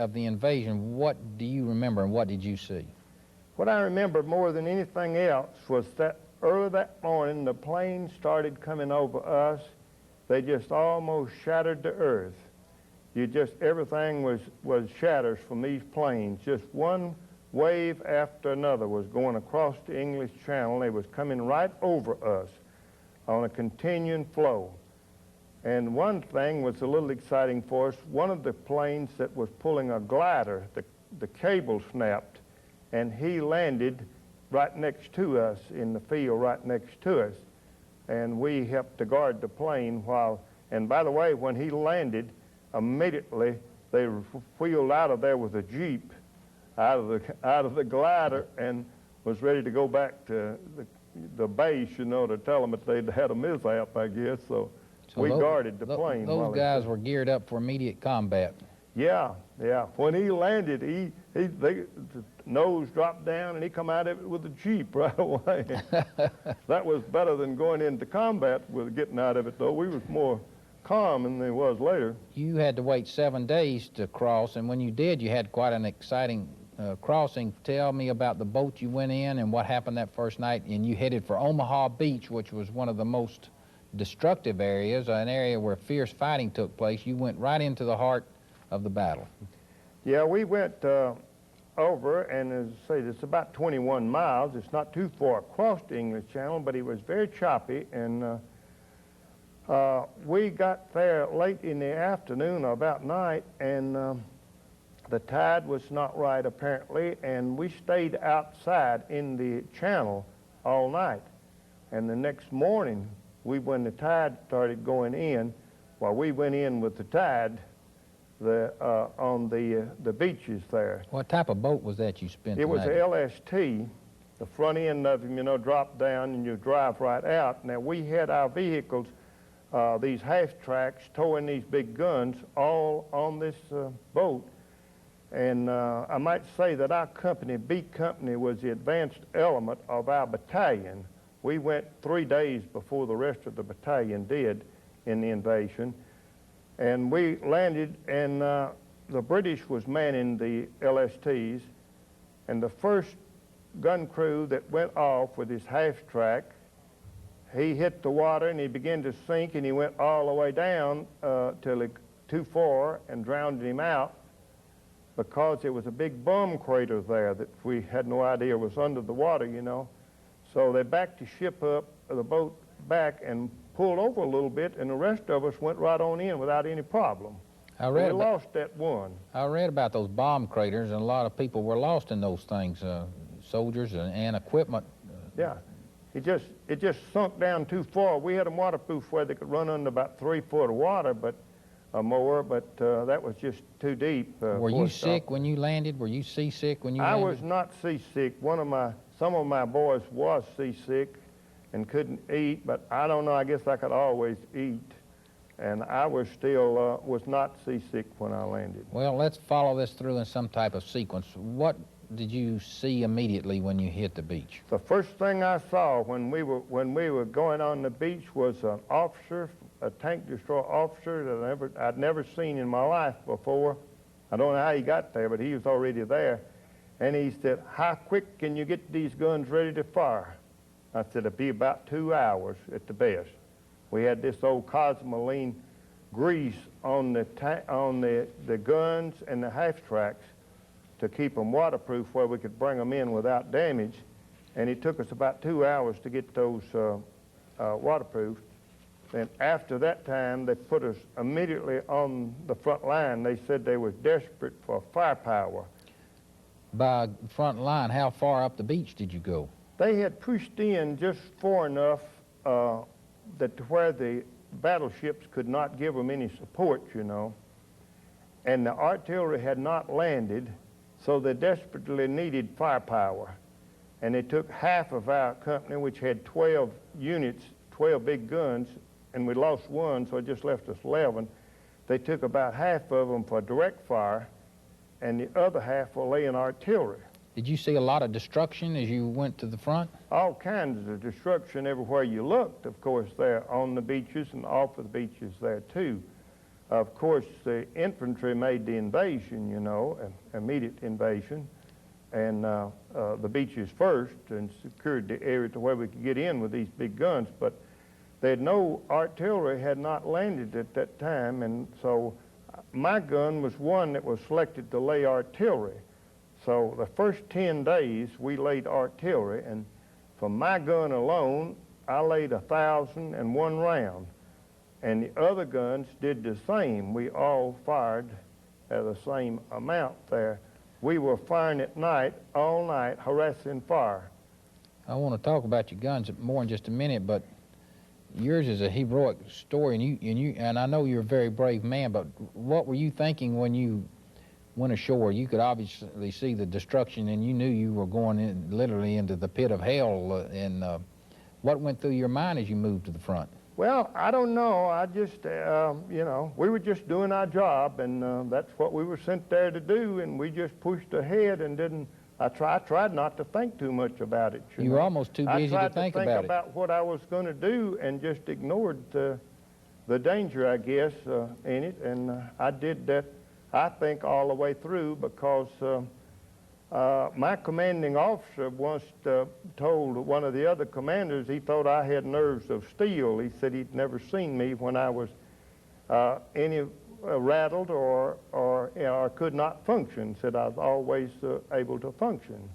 of the invasion, what do you remember and what did you see? What I remember more than anything else was that early that morning the planes started coming over us. They just almost shattered the earth. Everything was shatters from these planes. Just one wave after another was going across the English Channel. They was coming right over us on a continuing flow. And one thing was a little exciting for us. One of the planes that was pulling a glider, the cable snapped, and he landed right next to us in the field right next to us. And we helped to guard the plane while, and by the way, when he landed, immediately they wheeled out of there with a Jeep out of the glider and was ready to go back to the base, you know, to tell them that they'd had a mishap, I guess. So we guarded the plane. Those guys were geared up for immediate combat. Yeah, yeah. When he landed, the nose dropped down and he come out of it with a Jeep right away. That was better than going into combat with getting out of it, though. We was more calm than they was later. You had to wait 7 days to cross, and when you did, you had quite an exciting crossing. Tell me about the boat you went in and what happened that first night. And you headed for Omaha Beach, which was one of the most destructive areas, an area where fierce fighting took place. You went right into the heart of the battle. Yeah, we went over, and as I say, it's about 21 miles. It's not too far across the English Channel, but it was very choppy, and we got there late in the afternoon or about night, and the tide was not right apparently, and we stayed outside in the channel all night. And the next morning, when the tide started going in, well, we went in with the tide on the beaches there. What type of boat was that you spent the night? It was a LST. The front end of them, you know, dropped down and you drive right out. Now, we had our vehicles, these half tracks, towing these big guns all on this boat. And I might say that our company, B Company, was the advanced element of our battalion. We went 3 days before the rest of the battalion did in the invasion. And we landed, and the British was manning the LSTs. And the first gun crew that went off with his half-track, he hit the water and he began to sink, and he went all the way down till he too far and drowned him out, because there was a big bomb crater there that we had no idea was under the water, you know. So they backed the ship up, the boat back, and pulled over a little bit, and the rest of us went right on in without any problem. We lost that one. I read about those bomb craters, and a lot of people were lost in those things, soldiers and equipment. Yeah, it just sunk down too far. We had them waterproof where they could run under about 3 foot of water, but more, but that was just too deep. Were you sick when you landed? Were you seasick when you landed? I was not seasick. Some of my boys was seasick and couldn't eat, but I don't know, I guess I could always eat. And I was still, was not seasick when I landed. Well, let's follow this through in some type of sequence. What did you see immediately when you hit the beach? The first thing I saw when we were going on the beach was an officer, a tank destroyer officer that I'd never seen in my life before. I don't know how he got there, but he was already there. And he said, "How quick can you get these guns ready to fire?" I said, "It'll be about 2 hours at the best." We had this old Cosmoline grease on the guns and the half-tracks to keep them waterproof where we could bring them in without damage. And it took us about 2 hours to get those waterproof. And after that time, they put us immediately on the front line. They said they were desperate for firepower. By front line, how far up the beach did you go? They had pushed in just far enough that to where the battleships could not give them any support, you know. And the artillery had not landed, so they desperately needed firepower. And they took half of our company, which had 12 units, 12 big guns, and we lost one, so it just left us 11. They took about half of them for direct fire, and the other half for laying artillery. Did you see a lot of destruction as you went to the front? All kinds of destruction everywhere you looked, of course, there on the beaches and off of the beaches there, too. Of course, the infantry made the invasion, you know, immediate invasion, and the beaches first, and secured the area to where we could get in with these big guns. But they had no artillery had not landed at that time, and so my gun was one that was selected to lay artillery. So the first 10 days we laid artillery, and for my gun alone, I laid 1,001 round. And the other guns did the same. We all fired at the same amount there. We were firing at night, all night, harassing fire. I want to talk about your guns more in just a minute, but yours is a heroic story, and I know you're a very brave man, but what were you thinking when you went ashore? You could obviously see the destruction, and you knew you were going in, literally into the pit of hell, and what went through your mind as you moved to the front? Well, I don't know. I just, you know, we were just doing our job, and that's what we were sent there to do, and we just pushed ahead and didn't. I tried not to think too much about it. You were almost too busy to think about it. I tried to think about what I was going to do and just ignored the danger, I guess, in it, and I did that, I think, all the way through, because my commanding officer once told one of the other commanders he thought I had nerves of steel. He said he'd never seen me when I was any rattled or could not function. Said I was always able to function.